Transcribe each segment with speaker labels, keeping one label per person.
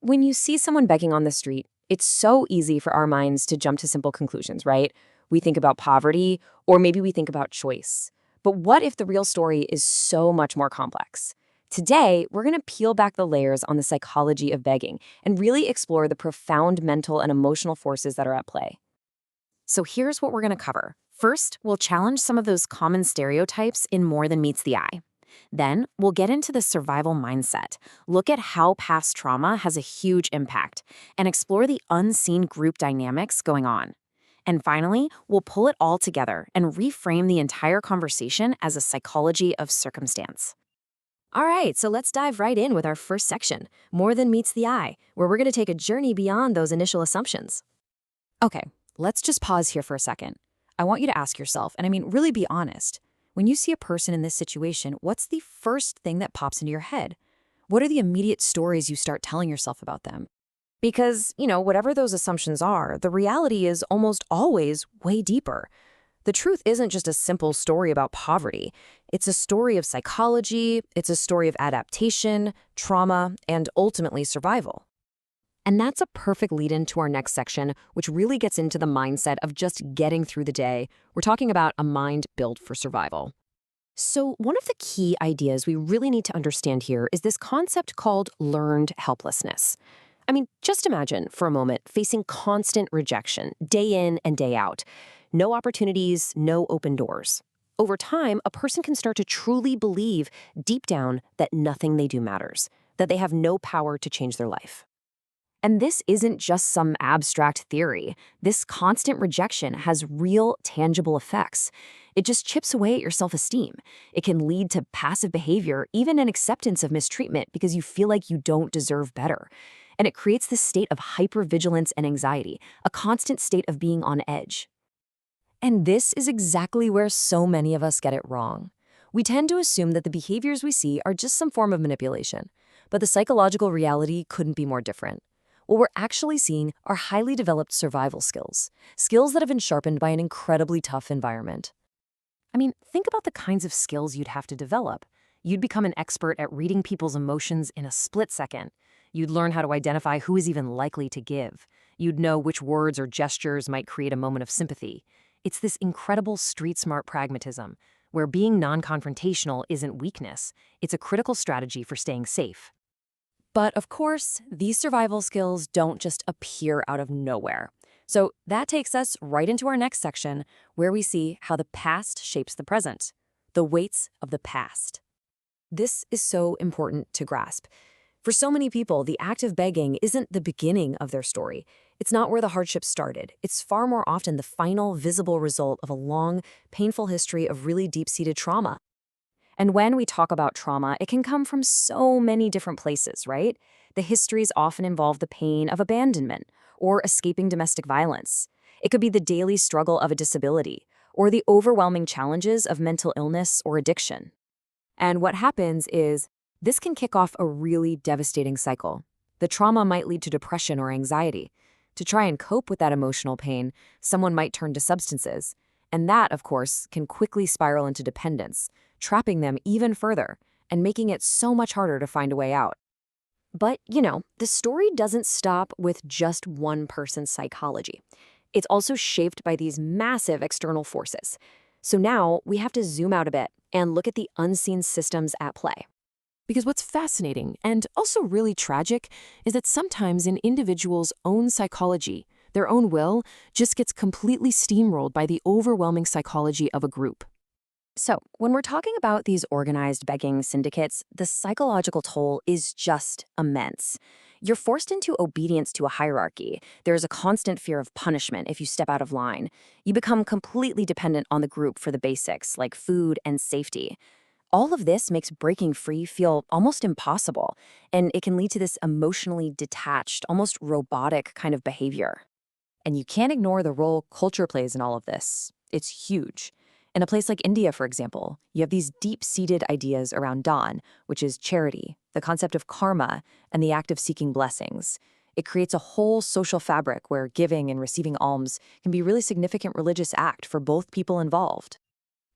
Speaker 1: When you see someone begging on the street, it's so easy for our minds to jump to simple conclusions, right? We think about poverty, or maybe we think about choice. But what if the real story is so much more complex? Today, we're going to peel back the layers on the psychology of begging and really explore the profound mental and emotional forces that are at play. So here's what we're going to cover. First, we'll challenge some of those common stereotypes in More Than Meets the Eye. Then, we'll get into the survival mindset, look at how past trauma has a huge impact, and explore the unseen group dynamics going on. And finally, we'll pull it all together and reframe the entire conversation as a psychology of circumstance. All right, so let's dive right in with our first section, More Than Meets the Eye, where we're going to take a journey beyond those initial assumptions. Okay, let's just pause here for a second. I want you to ask yourself, and I mean really be honest. When you see a person in this situation, what's the first thing that pops into your head? What are the immediate stories you start telling yourself about them? Because, whatever those assumptions are, the reality is almost always way deeper. The truth isn't just a simple story about poverty. It's a story of psychology, it's a story of adaptation, trauma, and ultimately survival. And that's a perfect lead-in to our next section, which really gets into the mindset of just getting through the day. We're talking about a mind built for survival. So one of the key ideas we really need to understand here is this concept called learned helplessness. I mean, just imagine for a moment facing constant rejection, day in and day out. No opportunities, no open doors. Over time, a person can start to truly believe deep down that nothing they do matters, that they have no power to change their life. And this isn't just some abstract theory. This constant rejection has real, tangible effects. It just chips away at your self-esteem. It can lead to passive behavior, even an acceptance of mistreatment because you feel like you don't deserve better. And it creates this state of hypervigilance and anxiety, a constant state of being on edge. And this is exactly where so many of us get it wrong. We tend to assume that the behaviors we see are just some form of manipulation, but the psychological reality couldn't be more different. What we're actually seeing are highly developed survival skills, skills that have been sharpened by an incredibly tough environment. I mean, think about the kinds of skills you'd have to develop. You'd become an expert at reading people's emotions in a split second. You'd learn how to identify who is even likely to give. You'd know which words or gestures might create a moment of sympathy. It's this incredible street-smart pragmatism, where being non-confrontational isn't weakness. It's a critical strategy for staying safe. But of course, these survival skills don't just appear out of nowhere. So that takes us right into our next section, where we see how the past shapes the present, the weights of the past. This is so important to grasp. For so many people, the act of begging isn't the beginning of their story. It's not where the hardship started. It's far more often the final, visible result of a long, painful history of really deep-seated trauma. And when we talk about trauma, it can come from so many different places, right? The histories often involve the pain of abandonment or escaping domestic violence. It could be the daily struggle of a disability or the overwhelming challenges of mental illness or addiction. And what happens is this can kick off a really devastating cycle. The trauma might lead to depression or anxiety. To try and cope with that emotional pain, someone might turn to substances. And that, of course, can quickly spiral into dependence, trapping them even further and making it so much harder to find a way out. But, the story doesn't stop with just one person's psychology. It's also shaped by these massive external forces. So now we have to zoom out a bit and look at the unseen systems at play. Because what's fascinating and also really tragic is that sometimes an individual's own psychology, their own will, just gets completely steamrolled by the overwhelming psychology of a group. So, when we're talking about these organized begging syndicates, the psychological toll is just immense. You're forced into obedience to a hierarchy. There's a constant fear of punishment if you step out of line. You become completely dependent on the group for the basics, like food and safety. All of this makes breaking free feel almost impossible, and it can lead to this emotionally detached, almost robotic kind of behavior. And you can't ignore the role culture plays in all of this. It's huge. In a place like India, for example, you have these deep-seated ideas around Dhan, which is charity, the concept of karma, and the act of seeking blessings. It creates a whole social fabric where giving and receiving alms can be a really significant religious act for both people involved.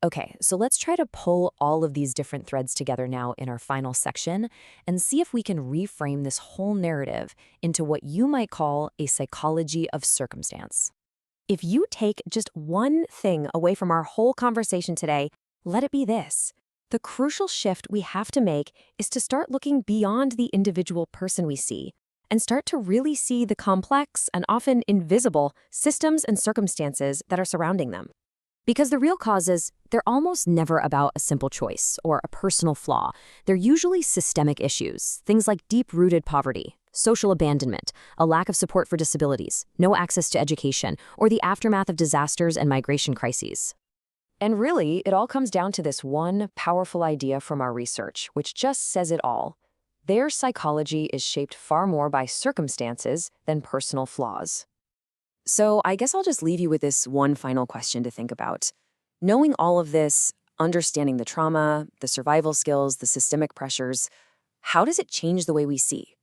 Speaker 1: Okay, so let's try to pull all of these different threads together now in our final section and see if we can reframe this whole narrative into what you might call a psychology of circumstance. If you take just one thing away from our whole conversation today, let it be this. The crucial shift we have to make is to start looking beyond the individual person we see and start to really see the complex and often invisible systems and circumstances that are surrounding them. Because the real causes, they're almost never about a simple choice or a personal flaw. They're usually systemic issues, things like deep-rooted poverty, social abandonment, a lack of support for disabilities, no access to education, or the aftermath of disasters and migration crises. And really, it all comes down to this one powerful idea from our research, which just says it all. Their psychology is shaped far more by circumstances than personal flaws. So I guess I'll just leave you with this one final question to think about. Knowing all of this, understanding the trauma, the survival skills, the systemic pressures, how does it change the way we see?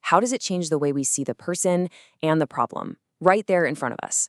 Speaker 1: How does it change the way we see the person and the problem right there in front of us?